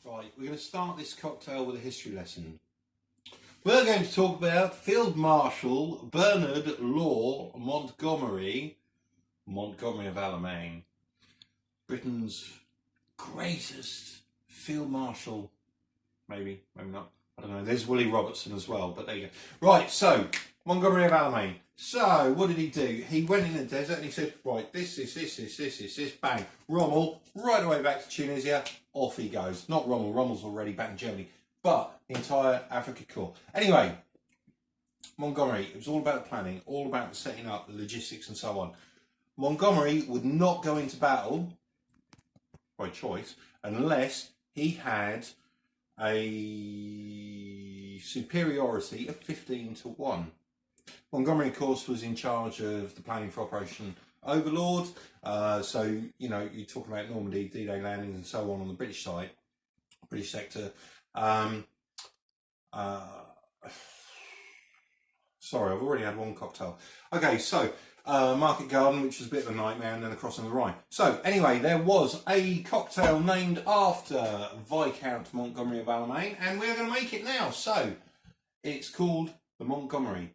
Right, we're going to start this cocktail with a history lesson. We're going to talk about Field Marshal Bernard Law Montgomery of Alamein, Britain's greatest Field Marshal, maybe not, I don't know, there's Willie Robertson as well, but there you go. Right, so, Montgomery of Alamein. So, what did he do? He went in the desert and he said, right, this, bang, Rommel, right away back to Tunisia, off he goes. Not Rommel, Rommel's already back in Germany, but the entire Africa Corps. Anyway, Montgomery, it was all about the planning, all about the setting up, the logistics and so on. Montgomery would not go into battle, by choice, unless he had a superiority of 15-1. Montgomery, of course, was in charge of the planning for Operation Overlord. So, you know, you talk about Normandy, D-Day landings and so on the British side, British sector. Sorry, I've already had one cocktail. Okay, so Market Garden, which was a bit of a nightmare, and then across on the Rhine. So anyway, there was a cocktail named after Viscount Montgomery of Alamein, and we're going to make it now. So it's called the Montgomery,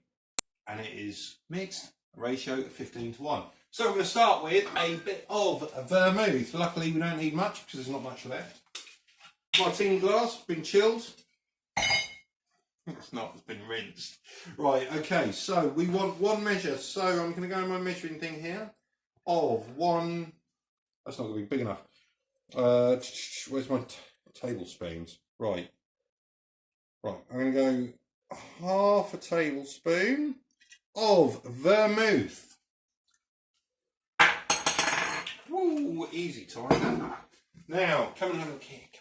and it is mixed, a ratio of 15-1. So we're going to start with a bit of vermouth. Luckily, we don't need much because there's not much left. Martini glass, been chilled. It's not, it's been rinsed. Right, okay, so we want one measure. So I'm going to go in my measuring thing here of one. That's not going to be big enough. Where's my tablespoons? Right. I'm going to go half a tablespoon of vermouth. Woo, easy time. Now, come and have a kick.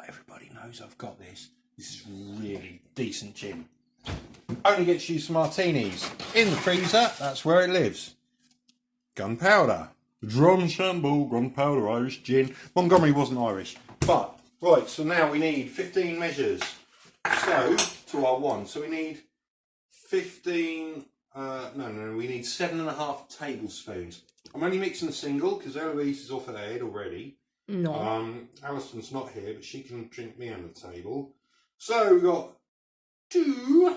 Everybody knows I've got this. This is really decent gin. Only gets used for martinis. In the freezer, that's where it lives. Gunpowder. Drumshamble, gunpowder, Irish gin. Montgomery wasn't Irish. But, right, so now we need 15 measures. So, to our one. So we need 15, we need 7.5 tablespoons. I'm only mixing a single because Eloise is off her head already. No. Alison's not here, but she can drink me under the table. So we've got 2,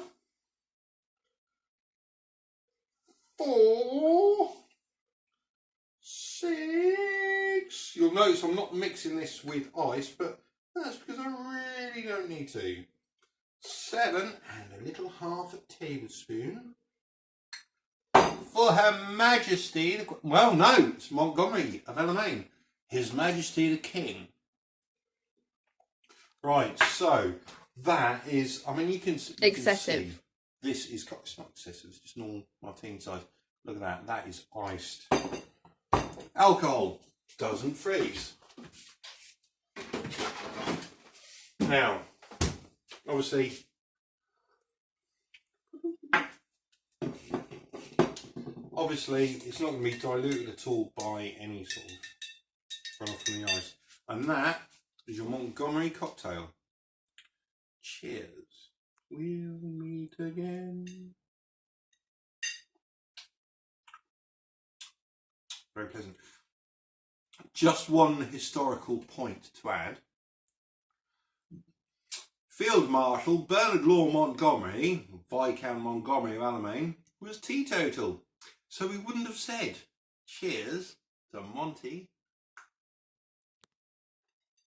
4, 6. You'll notice I'm not mixing this with ice, but that's because I really don't need to. 7 and a little half a tablespoon for Her Majesty. Well, no, it's Montgomery of Alamein. His Majesty the King. Right, so that is, I mean, you can excessive. See, this is, it's not excessive, it's just normal martini size. Look at that, that is iced. Alcohol doesn't freeze. Now, obviously, it's not going to be diluted at all by any sort of runoff from the ice. And that is your Montgomery cocktail. Cheers. We'll meet again. Very pleasant. Just one historical point to add. Field Marshal Bernard Law Montgomery, Viscount Montgomery of Alamein, was teetotal. So we wouldn't have said cheers to Monty